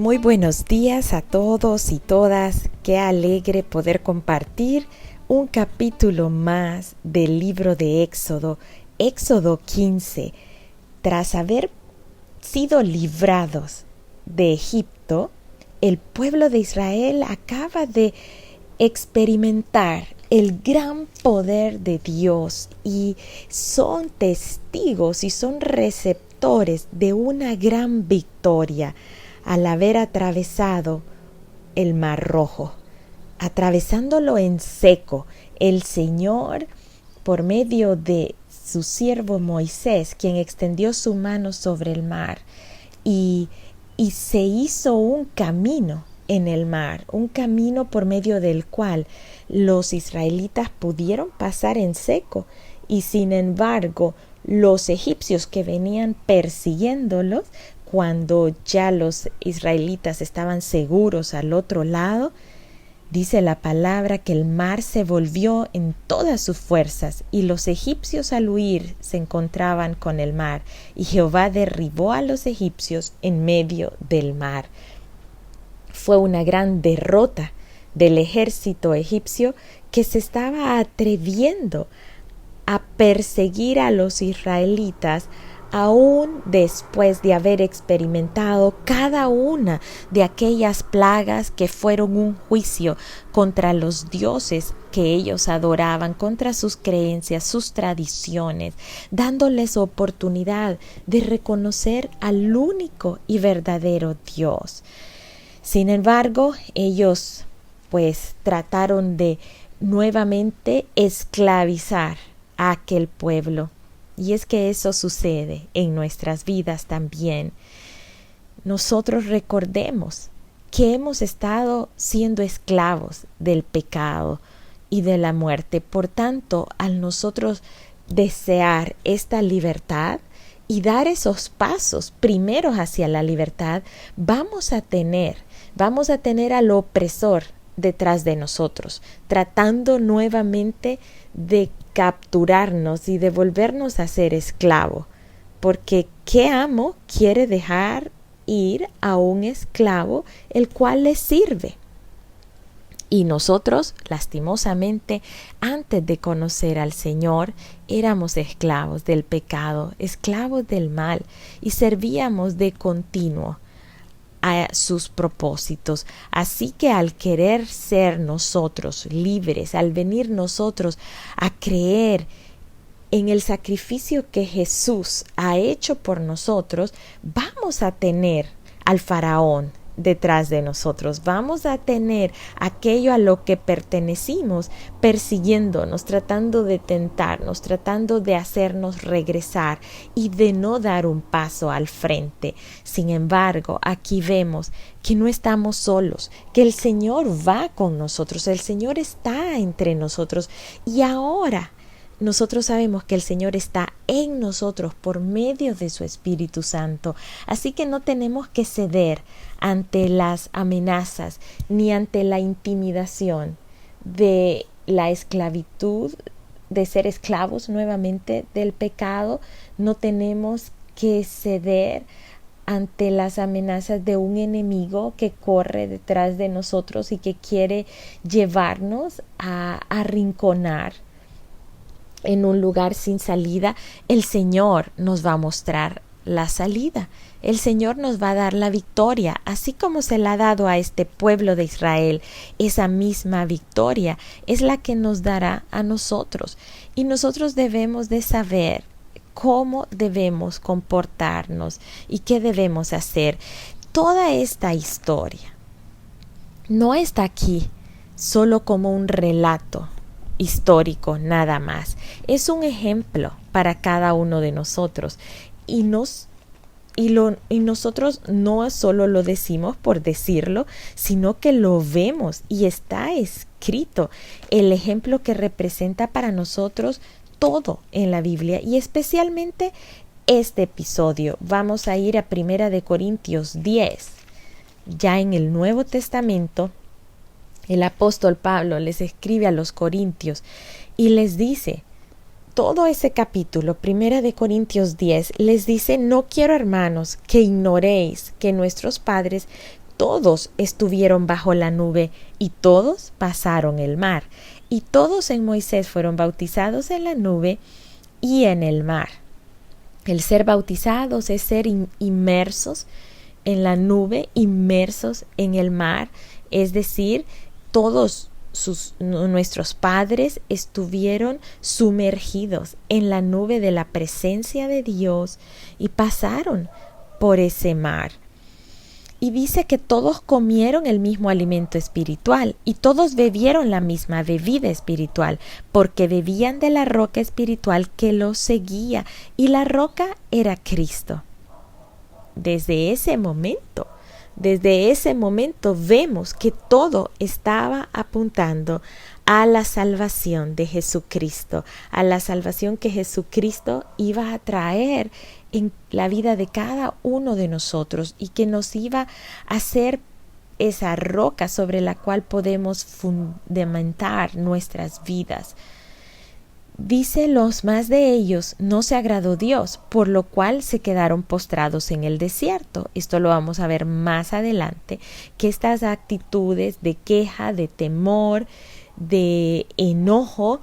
Muy buenos días a todos y todas. Qué alegre poder compartir un capítulo más del libro de Éxodo, Éxodo 15. Tras haber sido librados de Egipto, el pueblo de Israel acaba de experimentar el gran poder de Dios y son testigos y son receptores de una gran victoria al haber atravesado el Mar Rojo. Atravesándolo en seco, el Señor, por medio de su siervo Moisés, quien extendió su mano sobre el mar y se hizo un camino en el mar, un camino por medio del cual los israelitas pudieron pasar en seco, y sin embargo los egipcios que venían persiguiéndolos, cuando ya los israelitas estaban seguros al otro lado, dice la palabra que el mar se volvió en todas sus fuerzas y los egipcios al huir se encontraban con el mar, y Jehová derribó a los egipcios en medio del mar. Fue una gran derrota del ejército egipcio que se estaba atreviendo a perseguir a los israelitas aún después de haber experimentado cada una de aquellas plagas que fueron un juicio contra los dioses que ellos adoraban, contra sus creencias, sus tradiciones, dándoles oportunidad de reconocer al único y verdadero Dios. Sin embargo, ellos trataron de nuevamente esclavizar a aquel pueblo. Y es que eso sucede en nuestras vidas también. Nosotros recordemos que hemos estado siendo esclavos del pecado y de la muerte. Por tanto, al nosotros desear esta libertad y dar esos pasos primeros hacia la libertad, vamos a tener al opresor detrás de nosotros, tratando nuevamente de capturarnos y de volvernos a ser esclavo, porque ¿qué amo quiere dejar ir a un esclavo el cual le sirve? Y nosotros, lastimosamente, antes de conocer al Señor, éramos esclavos del pecado, esclavos del mal, y servíamos de continuo a sus propósitos. Así que al querer ser nosotros libres, al venir nosotros a creer en el sacrificio que Jesús ha hecho por nosotros, vamos a tener al faraón detrás de nosotros, vamos a tener aquello a lo que pertenecimos persiguiéndonos, tratando de tentarnos, tratando de hacernos regresar y de no dar un paso al frente. Sin embargo, aquí vemos que no estamos solos, que el Señor va con nosotros, el Señor está entre nosotros, y ahora nosotros sabemos que el Señor está en nosotros por medio de su Espíritu Santo. Así que no tenemos que ceder ante las amenazas ni ante la intimidación de la esclavitud, de ser esclavos nuevamente del pecado. No tenemos que ceder ante las amenazas de un enemigo que corre detrás de nosotros y que quiere llevarnos a arrinconar en un lugar sin salida. El Señor nos va a mostrar la salida. El Señor nos va a dar la victoria, así como se la ha dado a este pueblo de Israel. Esa misma victoria es la que nos dará a nosotros, y nosotros debemos de saber cómo debemos comportarnos y qué debemos hacer. Toda esta historia no está aquí solo como un relato histórico nada más. Es un ejemplo para cada uno de nosotros, y nosotros no solo lo decimos por decirlo, sino que lo vemos y está escrito el ejemplo que representa para nosotros todo en la Biblia, y especialmente este episodio. Vamos a ir a 1 Corintios 10. Ya en el Nuevo Testamento, el apóstol Pablo les escribe a los corintios y les dice, todo ese capítulo, 1 Corintios 10, les dice: no quiero, hermanos, que ignoréis que nuestros padres todos estuvieron bajo la nube y todos pasaron el mar. Y todos en Moisés fueron bautizados en la nube y en el mar. El ser bautizados es ser inmersos en la nube, inmersos en el mar, es decir, todos nuestros padres estuvieron sumergidos en la nube de la presencia de Dios y pasaron por ese mar. Y dice que todos comieron el mismo alimento espiritual y todos bebieron la misma bebida espiritual, porque bebían de la roca espiritual que los seguía, y la roca era Cristo. Desde ese momento vemos que todo estaba apuntando a la salvación de Jesucristo, a la salvación que Jesucristo iba a traer en la vida de cada uno de nosotros y que nos iba a hacer esa roca sobre la cual podemos fundamentar nuestras vidas. Dice, los más de ellos no se agradó Dios, por lo cual se quedaron postrados en el desierto. Esto lo vamos a ver más adelante, que estas actitudes de queja, de temor, de enojo,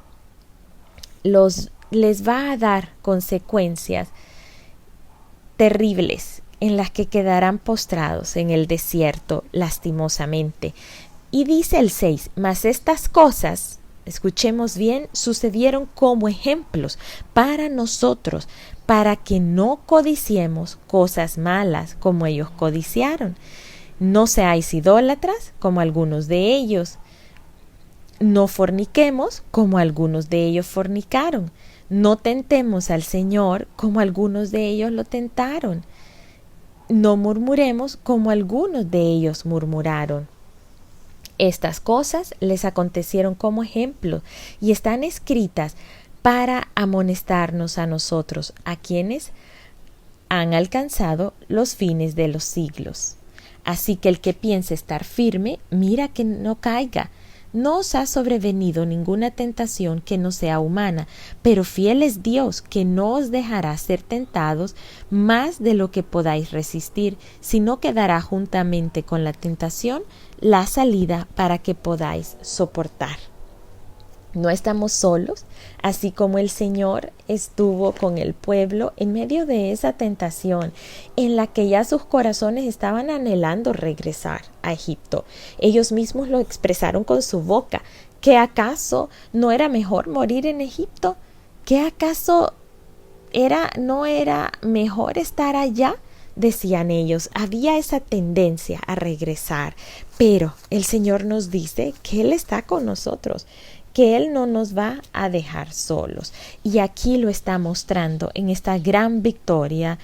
les va a dar consecuencias terribles en las que quedarán postrados en el desierto lastimosamente. Y dice el 6, mas estas cosas, escuchemos bien, sucedieron como ejemplos para nosotros, para que no codiciemos cosas malas como ellos codiciaron. No seáis idólatras como algunos de ellos. No forniquemos como algunos de ellos fornicaron. No tentemos al Señor como algunos de ellos lo tentaron. No murmuremos como algunos de ellos murmuraron. Estas cosas les acontecieron como ejemplo y están escritas para amonestarnos a nosotros, a quienes han alcanzado los fines de los siglos. Así que el que piense estar firme, mira que no caiga. No os ha sobrevenido ninguna tentación que no sea humana, pero fiel es Dios, que no os dejará ser tentados más de lo que podáis resistir, sino que dará juntamente con la tentación la salida para que podáis soportar. No estamos solos, así como el Señor estuvo con el pueblo en medio de esa tentación en la que ya sus corazones estaban anhelando regresar a Egipto. Ellos mismos lo expresaron con su boca. ¿Qué acaso no era mejor morir en Egipto? ¿Qué acaso no era mejor estar allá? Decían ellos, había esa tendencia a regresar, pero el Señor nos dice que Él está con nosotros, que Él no nos va a dejar solos. Y aquí lo está mostrando en esta gran victoria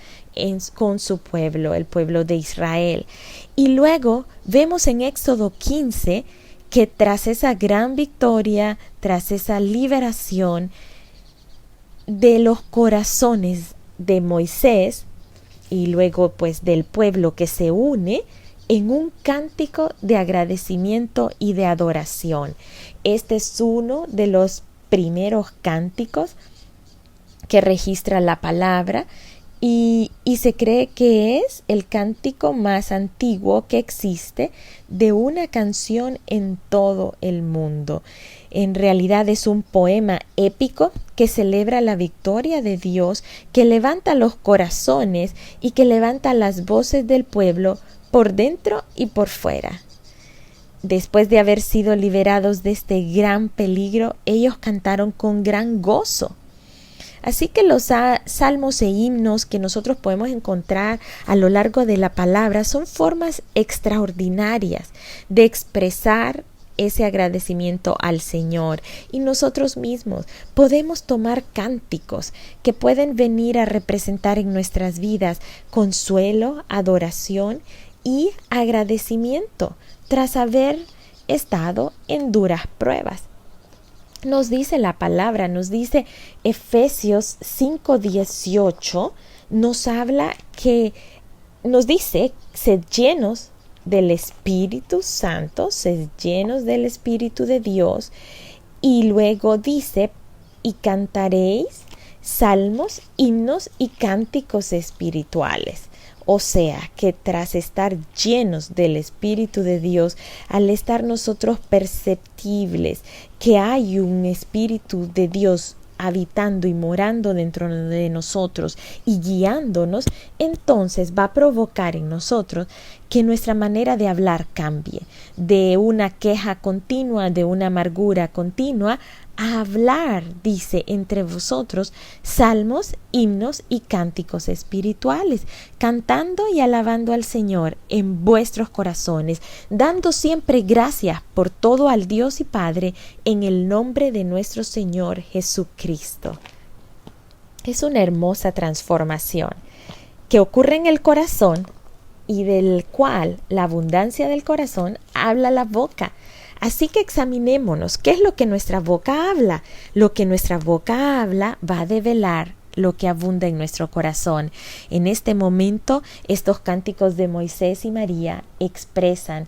con su pueblo, el pueblo de Israel. Y luego vemos en Éxodo 15 que tras esa gran victoria, tras esa liberación de los corazones de Moisés y luego pues del pueblo que se une en un cántico de agradecimiento y de adoración. Este es uno de los primeros cánticos que registra la palabra y se cree que es el cántico más antiguo que existe de una canción en todo el mundo. En realidad es un poema épico que celebra la victoria de Dios, que levanta los corazones y que levanta las voces del pueblo por dentro y por fuera. Después de haber sido liberados de este gran peligro, ellos cantaron con gran gozo. Así que los salmos e himnos que nosotros podemos encontrar a lo largo de la palabra son formas extraordinarias de expresar ese agradecimiento al Señor, y nosotros mismos podemos tomar cánticos que pueden venir a representar en nuestras vidas consuelo, adoración y agradecimiento tras haber estado en duras pruebas. Nos dice la palabra, nos dice Efesios 5:18, nos habla que, nos dice, sed llenos del Espíritu Santo, sed llenos del Espíritu de Dios, y luego dice, y cantaréis salmos, himnos y cánticos espirituales. O sea, que tras estar llenos del Espíritu de Dios, al estar nosotros perceptibles que hay un Espíritu de Dios habitando y morando dentro de nosotros y guiándonos, entonces va a provocar en nosotros que nuestra manera de hablar cambie, de una queja continua, de una amargura continua, a hablar, dice, entre vosotros salmos, himnos y cánticos espirituales, cantando y alabando al Señor en vuestros corazones, dando siempre gracias por todo al Dios y Padre en el nombre de nuestro Señor Jesucristo. Es una hermosa transformación que ocurre en el corazón y del cual la abundancia del corazón habla la boca. Así que examinémonos, ¿qué es lo que nuestra boca habla? Lo que nuestra boca habla va a develar lo que abunda en nuestro corazón. En este momento, estos cánticos de Moisés y María expresan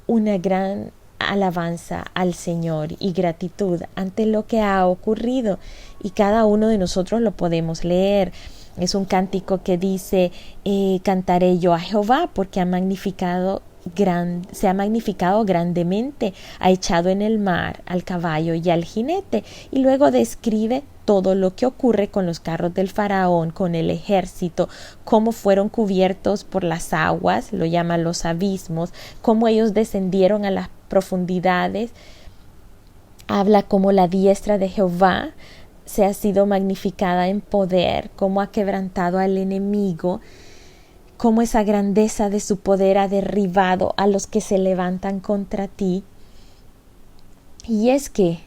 una gran alabanza al Señor y gratitud ante lo que ha ocurrido, y cada uno de nosotros lo podemos leer. Es un cántico que dice, cantaré yo a Jehová porque se ha magnificado grandemente, ha echado en el mar al caballo y al jinete, y luego describe todo lo que ocurre con los carros del faraón, con el ejército, cómo fueron cubiertos por las aguas, lo llaman los abismos, cómo ellos descendieron a las profundidades. Habla cómo la diestra de Jehová se ha sido magnificada en poder, cómo ha quebrantado al enemigo, cómo esa grandeza de su poder ha derribado a los que se levantan contra ti. Y es que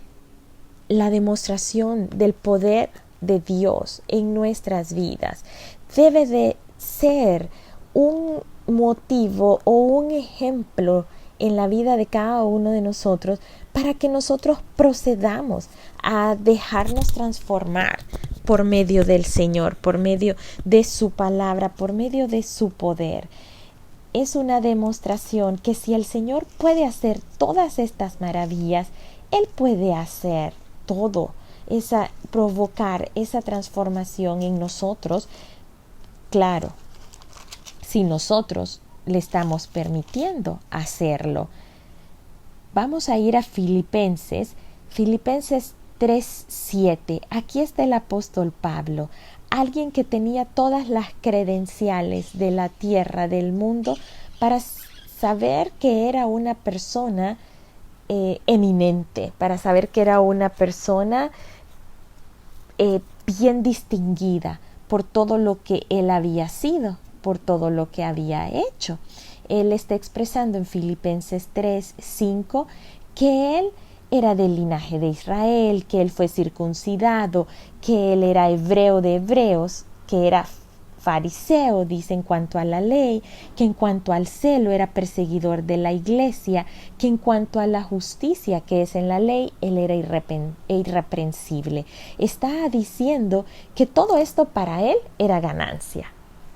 la demostración del poder de Dios en nuestras vidas debe de ser un motivo o un ejemplo en la vida de cada uno de nosotros para que nosotros procedamos a dejarnos transformar por medio del Señor, por medio de su palabra, por medio de su poder. Es una demostración que si el Señor puede hacer todas estas maravillas, Él puede hacer todo, provocar esa transformación en nosotros. Claro, si nosotros le estamos permitiendo hacerlo. Vamos a ir a Filipenses 3:7. Aquí está el apóstol Pablo, alguien que tenía todas las credenciales de la tierra, del mundo, para saber que era una persona eminente, para saber que era una persona bien distinguida por todo lo que él había sido, por todo lo que había hecho. Él está expresando en Filipenses 3:5 que él era del linaje de Israel, que él fue circuncidado, que él era hebreo de hebreos, que era fariseo, dice en cuanto a la ley, que en cuanto al celo era perseguidor de la iglesia, que en cuanto a la justicia que es en la ley, él era irreprensible. Está diciendo que todo esto para él era ganancia,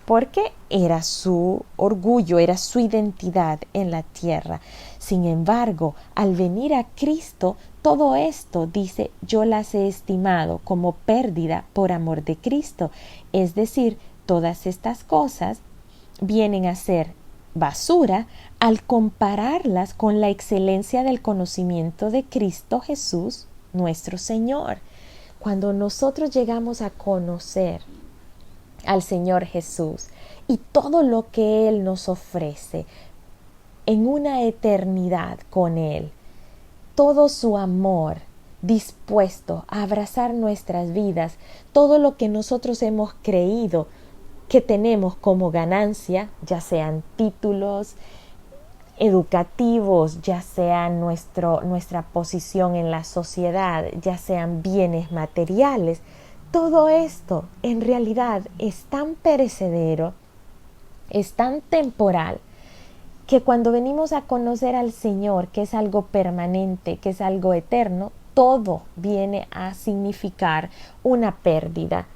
porque era su orgullo, era su identidad en la tierra. Sin embargo, al venir a Cristo, todo esto, dice, yo las he estimado como pérdida por amor de Cristo. Es decir, todas estas cosas vienen a ser basura al compararlas con la excelencia del conocimiento de Cristo Jesús, nuestro Señor. Cuando nosotros llegamos a conocer al Señor Jesús y todo lo que Él nos ofrece en una eternidad con Él, todo su amor dispuesto a abrazar nuestras vidas, todo lo que nosotros hemos creído que tenemos como ganancia, ya sean títulos educativos, ya sea nuestra posición en la sociedad, ya sean bienes materiales, todo esto en realidad es tan perecedero, es tan temporal, que cuando venimos a conocer al Señor, que es algo permanente, que es algo eterno, todo viene a significar una pérdida,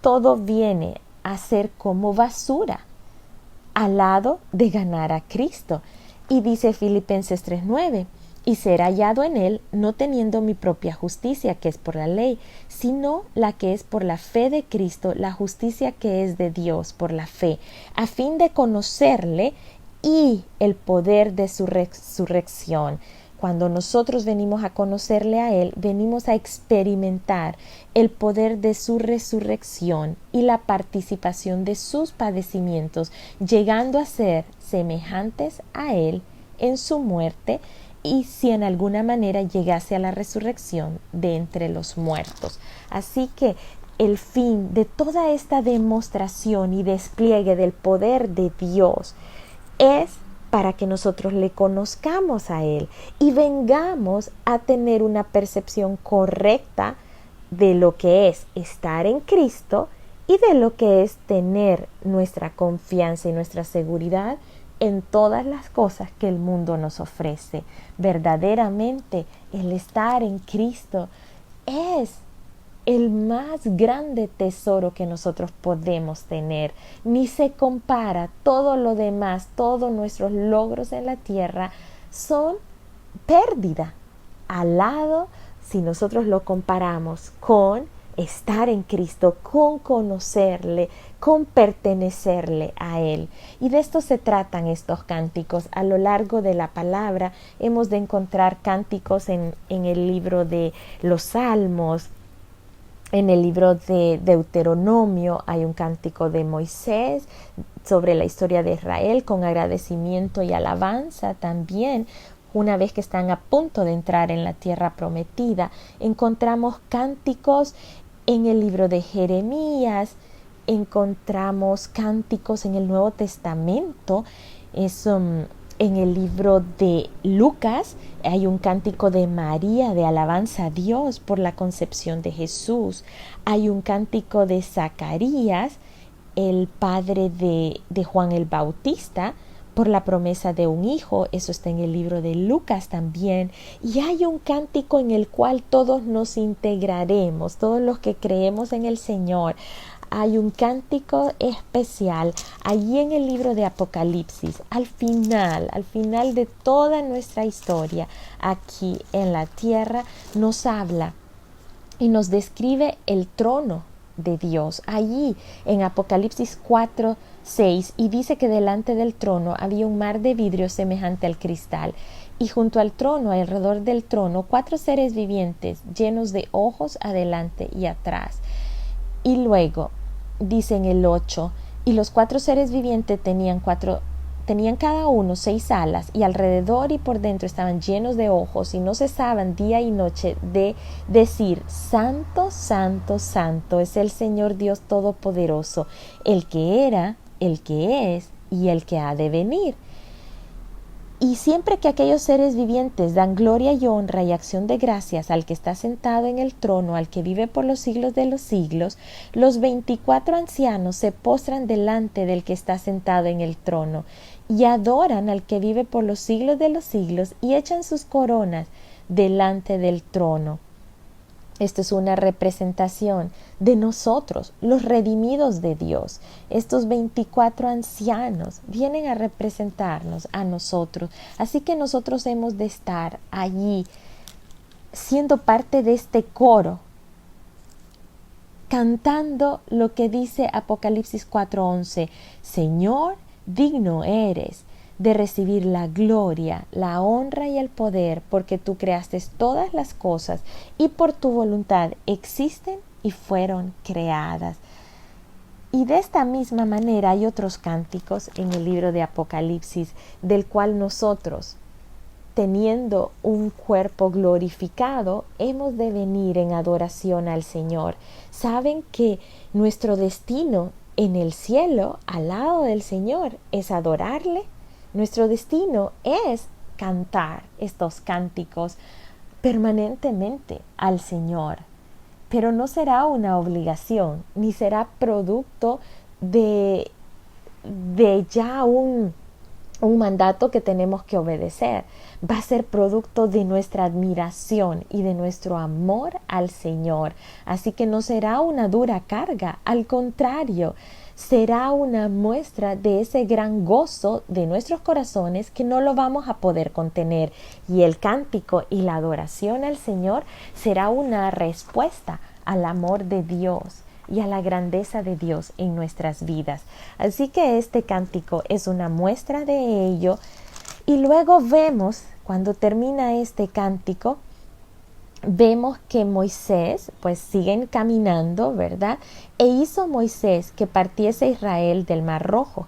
todo viene a ser como basura al lado de ganar a Cristo. Y dice Filipenses 3:9, y ser hallado en él, no teniendo mi propia justicia, que es por la ley, sino la que es por la fe de Cristo, la justicia que es de Dios por la fe, a fin de conocerle y el poder de su resurrección. Cuando nosotros venimos a conocerle a Él, venimos a experimentar el poder de su resurrección y la participación de sus padecimientos, llegando a ser semejantes a Él en su muerte, y si en alguna manera llegase a la resurrección de entre los muertos. Así que el fin de toda esta demostración y despliegue del poder de Dios es para que nosotros le conozcamos a Él y vengamos a tener una percepción correcta de lo que es estar en Cristo y de lo que es tener nuestra confianza y nuestra seguridad en todas las cosas que el mundo nos ofrece. Verdaderamente, el estar en Cristo es el más grande tesoro que nosotros podemos tener. Ni se compara. Todo lo demás, todos nuestros logros en la tierra son pérdida al lado si nosotros lo comparamos con estar en Cristo, con conocerle, con pertenecerle a Él. Y de esto se tratan estos cánticos. A lo largo de la palabra hemos de encontrar cánticos en el libro de los Salmos. En el libro de Deuteronomio hay un cántico de Moisés sobre la historia de Israel con agradecimiento y alabanza también. Una vez que están a punto de entrar en la tierra prometida, encontramos cánticos en el libro de Jeremías, encontramos cánticos en el Nuevo Testamento, en el libro de Lucas hay un cántico de María de alabanza a Dios por la concepción de Jesús. Hay un cántico de Zacarías, el padre de Juan el Bautista, por la promesa de un hijo. Eso está en el libro de Lucas también. Y hay un cántico en el cual todos nos integraremos, todos los que creemos en el Señor. Hay un cántico especial allí en el libro de Apocalipsis, al final de toda nuestra historia aquí en la tierra, nos habla y nos describe el trono de Dios. Allí en Apocalipsis 4:6, y dice que delante del trono había un mar de vidrio semejante al cristal, y junto al trono, alrededor del trono, 4 seres vivientes llenos de ojos adelante y atrás. Y luego dice en el 8, y los 4 seres vivientes tenían cada uno 6 alas, y alrededor y por dentro estaban llenos de ojos, y no cesaban día y noche de decir: Santo, Santo, Santo es el Señor Dios Todopoderoso, el que era, el que es y el que ha de venir. Y siempre que aquellos seres vivientes dan gloria y honra y acción de gracias al que está sentado en el trono, al que vive por los siglos de los siglos, los 24 ancianos se postran delante del que está sentado en el trono y adoran al que vive por los siglos de los siglos y echan sus coronas delante del trono. Esto es una representación de nosotros, los redimidos de Dios. Estos 24 ancianos vienen a representarnos a nosotros. Así que nosotros hemos de estar allí, siendo parte de este coro, cantando lo que dice Apocalipsis 4:11. Señor, digno eres de recibir la gloria, la honra y el poder, porque tú creaste todas las cosas y por tu voluntad existen y fueron creadas. Y de esta misma manera hay otros cánticos en el libro de Apocalipsis, del cual nosotros, teniendo un cuerpo glorificado, hemos de venir en adoración al Señor. Saben que nuestro destino en el cielo, al lado del Señor, es adorarle. Nuestro destino es cantar estos cánticos permanentemente al Señor, pero no será una obligación, ni será producto de ya un mandato que tenemos que obedecer. Va a ser producto de nuestra admiración y de nuestro amor al Señor. Así que no será una dura carga, al contrario, será una muestra de ese gran gozo de nuestros corazones que no lo vamos a poder contener. Y el cántico y la adoración al Señor será una respuesta al amor de Dios y a la grandeza de Dios en nuestras vidas. Así que este cántico es una muestra de ello. Y luego vemos, cuando termina este cántico, vemos que Moisés, pues siguen caminando, ¿verdad? E hizo Moisés que partiese Israel del Mar Rojo.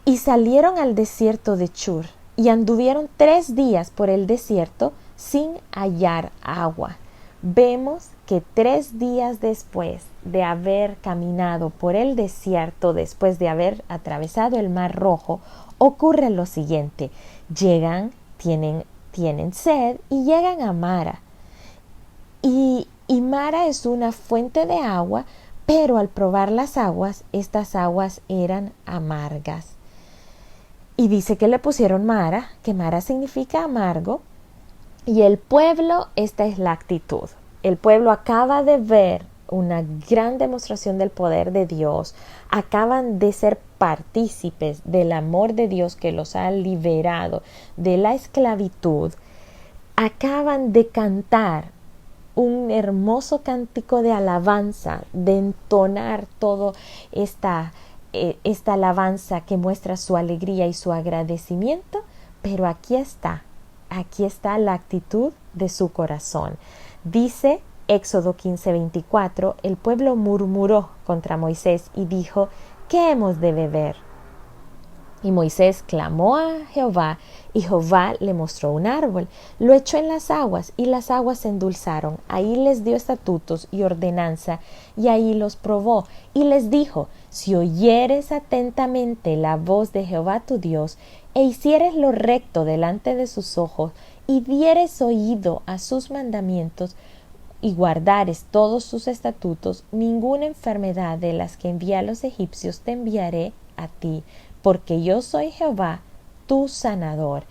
Y salieron al desierto de Chur, y anduvieron 3 días por el desierto sin hallar agua. Vemos que 3 días después de haber caminado por el desierto, después de haber atravesado el Mar Rojo, ocurre lo siguiente. Llegan, tienen sed y llegan a Mara. Y Mara es una fuente de agua, pero al probar las aguas, estas aguas eran amargas. Y dice que le pusieron Mara, que Mara significa amargo. Y el pueblo, esta es la actitud. El pueblo acaba de ver una gran demostración del poder de Dios. Acaban de ser partícipes del amor de Dios que los ha liberado de la esclavitud. Acaban de cantar un hermoso cántico de alabanza, de entonar toda esta alabanza que muestra su alegría y su agradecimiento, pero aquí está la actitud de su corazón. Dice Éxodo 15:24, el pueblo murmuró contra Moisés y dijo, ¿qué hemos de beber? Y Moisés clamó a Jehová, y Jehová le mostró un árbol. Lo echó en las aguas, y las aguas se endulzaron. Ahí les dio estatutos y ordenanza, y ahí los probó. Y les dijo, si oyeres atentamente la voz de Jehová tu Dios, e hicieres lo recto delante de sus ojos, y dieres oído a sus mandamientos, y guardares todos sus estatutos, ninguna enfermedad de las que envié a los egipcios te enviaré a ti, porque yo soy Jehová, tu sanador.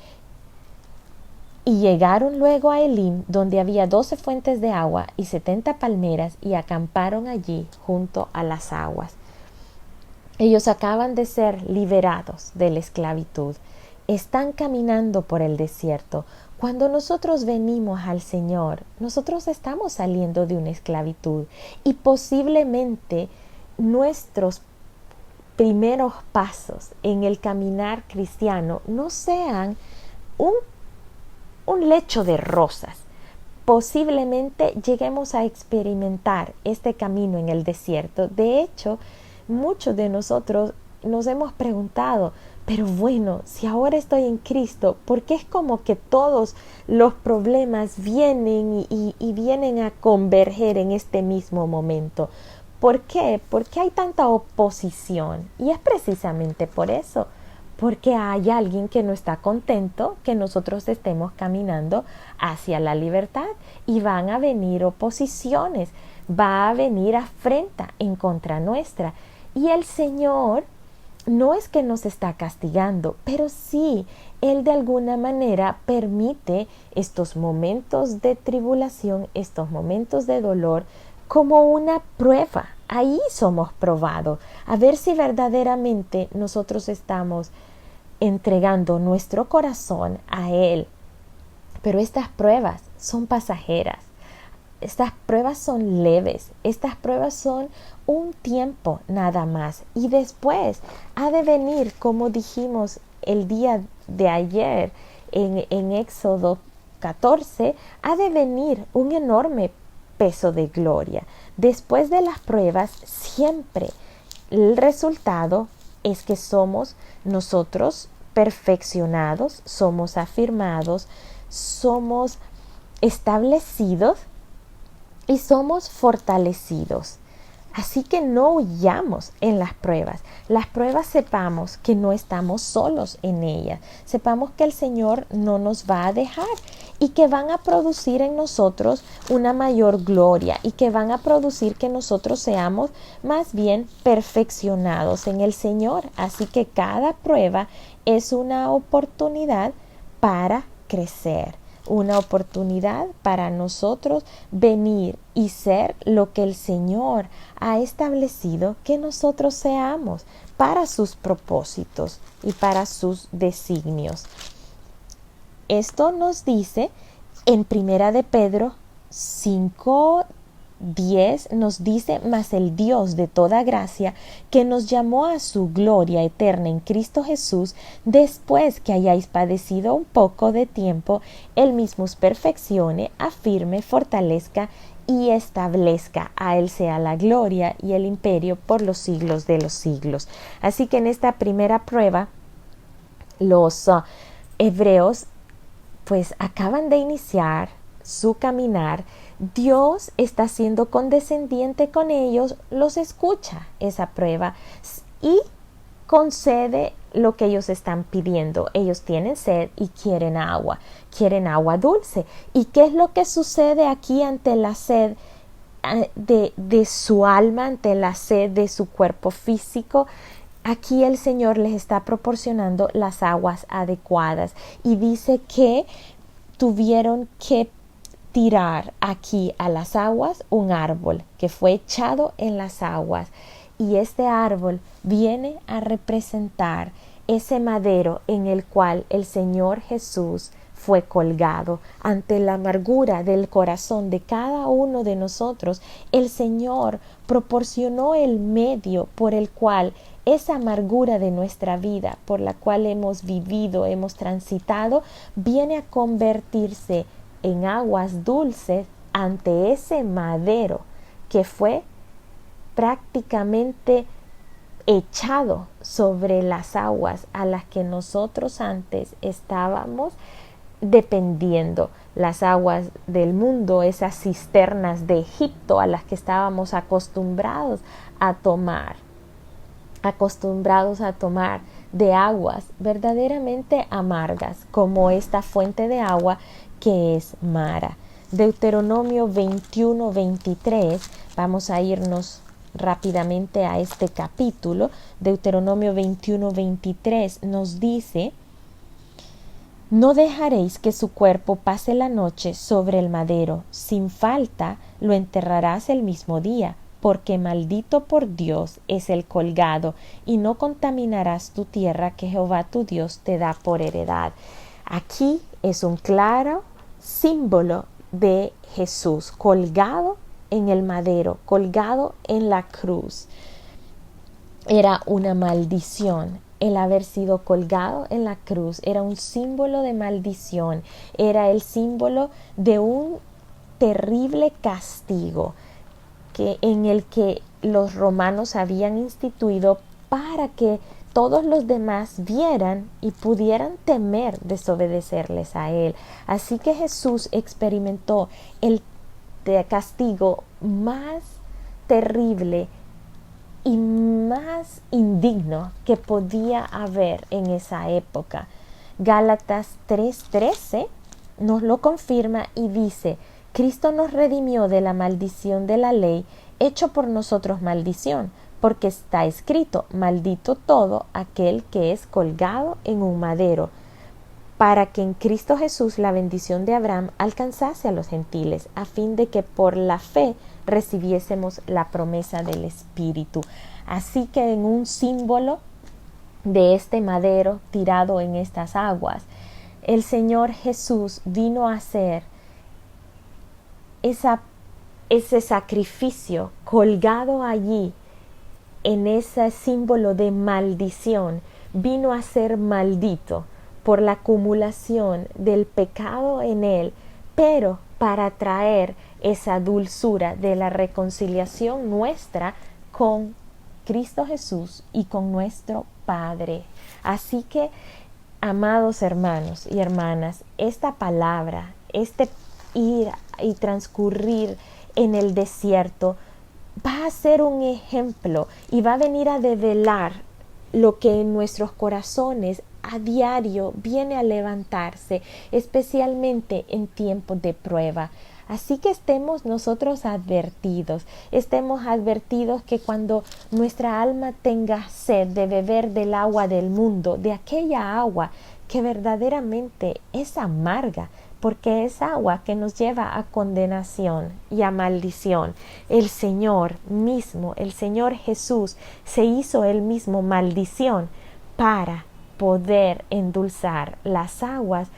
Y llegaron luego a Elim, donde había 12 fuentes de agua y 70 palmeras, y acamparon allí junto a las aguas. Ellos acaban de ser liberados de la esclavitud. Están caminando por el desierto. Cuando nosotros venimos al Señor, nosotros estamos saliendo de una esclavitud, y posiblemente nuestros primeros pasos en el caminar cristiano no sean un lecho de rosas. Posiblemente lleguemos a experimentar este camino en el desierto. De hecho, muchos de nosotros nos hemos preguntado, pero bueno, si ahora estoy en Cristo, ¿por qué es como que todos los problemas vienen y vienen a converger en este mismo momento? ¿Por qué? ¿Por qué hay tanta oposición? Y es precisamente por eso, porque hay alguien que no está contento que nosotros estemos caminando hacia la libertad, y van a venir oposiciones, va a venir afrenta en contra nuestra. Y el Señor no es que nos está castigando, pero sí, Él de alguna manera permite estos momentos de tribulación, estos momentos de dolor, como una prueba. Ahí somos probados, a ver si verdaderamente nosotros estamos entregando nuestro corazón a Él. Pero estas pruebas son pasajeras, estas pruebas son leves, estas pruebas son un tiempo nada más, y después ha de venir, como dijimos el día de ayer en Éxodo 14, ha de venir un enorme peso de gloria. Después de las pruebas, siempre el resultado es que somos nosotros perfeccionados, somos afirmados, somos establecidos y somos fortalecidos. Así que no huyamos en las pruebas. Las pruebas, sepamos que no estamos solos en ellas. Sepamos que el Señor no nos va a dejar, y que van a producir en nosotros una mayor gloria, y que van a producir que nosotros seamos más bien perfeccionados en el Señor. Así que cada prueba es una oportunidad para crecer, una oportunidad para nosotros venir y ser lo que el Señor ha establecido que nosotros seamos para sus propósitos y para sus designios. Esto nos dice en Primera de Pedro 5:10, nos dice: mas el Dios de toda gracia, que nos llamó a su gloria eterna en Cristo Jesús, después que hayáis padecido un poco de tiempo, Él mismo os perfeccione, afirme, fortalezca y establezca. A Él sea la gloria y el imperio por los siglos de los siglos. Así que en esta primera prueba, los hebreos pues acaban de iniciar su caminar. Dios está siendo condescendiente con ellos, los escucha esa prueba y concede lo que ellos están pidiendo. Ellos tienen sed y quieren agua dulce. ¿Y qué es lo que sucede aquí ante la sed de su alma, ante la sed de su cuerpo físico? Aquí el Señor les está proporcionando las aguas adecuadas y dice que tuvieron que tirar aquí a las aguas un árbol que fue echado en las aguas, y este árbol viene a representar ese madero en el cual el Señor Jesús fue colgado. Ante la amargura del corazón de cada uno de nosotros, el Señor proporcionó el medio por el cual esa amargura de nuestra vida, por la cual hemos vivido, hemos transitado, viene a convertirse en aguas dulces ante ese madero que fue prácticamente echado sobre las aguas a las que nosotros antes estábamos dependiendo, las aguas del mundo, esas cisternas de Egipto a las que estábamos acostumbrados a tomar de aguas verdaderamente amargas, como esta fuente de agua que es Mara. Deuteronomio 21:23, vamos a irnos rápidamente a este capítulo. Deuteronomio 21:23 nos dice: no dejaréis que su cuerpo pase la noche sobre el madero, sin falta lo enterrarás el mismo día, porque maldito por Dios es el colgado, y no contaminarás tu tierra que Jehová tu Dios te da por heredad. Aquí es un claro símbolo de Jesús colgado en el madero, colgado en la cruz. Era una maldición. El haber sido colgado en la cruz era un símbolo de maldición, era el símbolo de un terrible castigo en el que los romanos habían instituido para que todos los demás vieran y pudieran temer desobedecerles a Él. Así que Jesús experimentó el castigo más terrible y más indigno que podía haber en esa época. Gálatas 3:13 nos lo confirma y dice: Cristo nos redimió de la maldición de la ley, hecho por nosotros maldición, porque está escrito: maldito todo aquel que es colgado en un madero, para que en Cristo Jesús la bendición de Abraham alcanzase a los gentiles, a fin de que por la fe recibiésemos la promesa del Espíritu. Así que en un símbolo de este madero tirado en estas aguas, el Señor Jesús vino a hacer ese sacrificio colgado allí en ese símbolo de maldición. Vino a ser maldito por la acumulación del pecado en Él, pero para traer esa dulzura de la reconciliación nuestra con Cristo Jesús y con nuestro Padre. Así que, amados hermanos y hermanas, esta palabra, este ir y transcurrir en el desierto, va a ser un ejemplo y va a venir a develar lo que en nuestros corazones a diario viene a levantarse, especialmente en tiempos de prueba. Así que estemos nosotros advertidos que cuando nuestra alma tenga sed de beber del agua del mundo, de aquella agua que verdaderamente es amarga, porque es agua que nos lleva a condenación y a maldición. El Señor mismo, el Señor Jesús, se hizo él mismo maldición para poder endulzar las aguas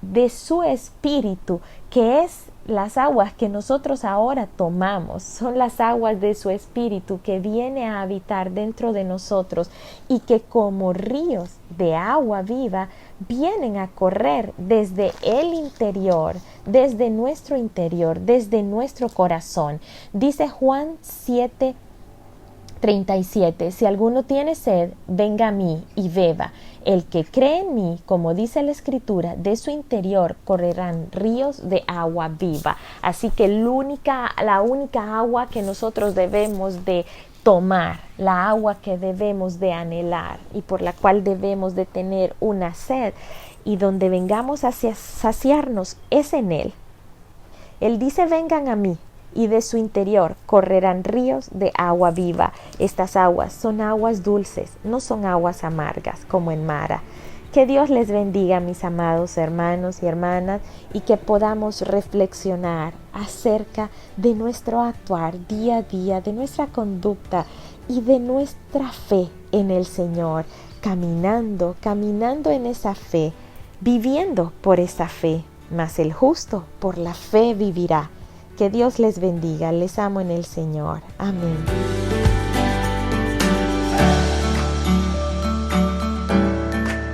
de su espíritu, que es las aguas que nosotros ahora tomamos, son las aguas de su espíritu que viene a habitar dentro de nosotros y que como ríos de agua viva vienen a correr desde el interior, desde nuestro corazón. Dice Juan 7:37, si alguno tiene sed, venga a mí y beba. El que cree en mí, como dice la Escritura, de su interior correrán ríos de agua viva. Así que la única agua que nosotros debemos de tomar, la agua que debemos de anhelar y por la cual debemos de tener una sed y donde vengamos a saciarnos es en Él. Él dice, vengan a mí, y de su interior correrán ríos de agua viva. Estas aguas son aguas dulces, no son aguas amargas como en Mara. Que Dios les bendiga, mis amados hermanos y hermanas, y que podamos reflexionar acerca de nuestro actuar día a día, de nuestra conducta y de nuestra fe en el Señor, caminando en esa fe, viviendo por esa fe, mas el justo por la fe vivirá. Que Dios les bendiga, les amo en el Señor. Amén.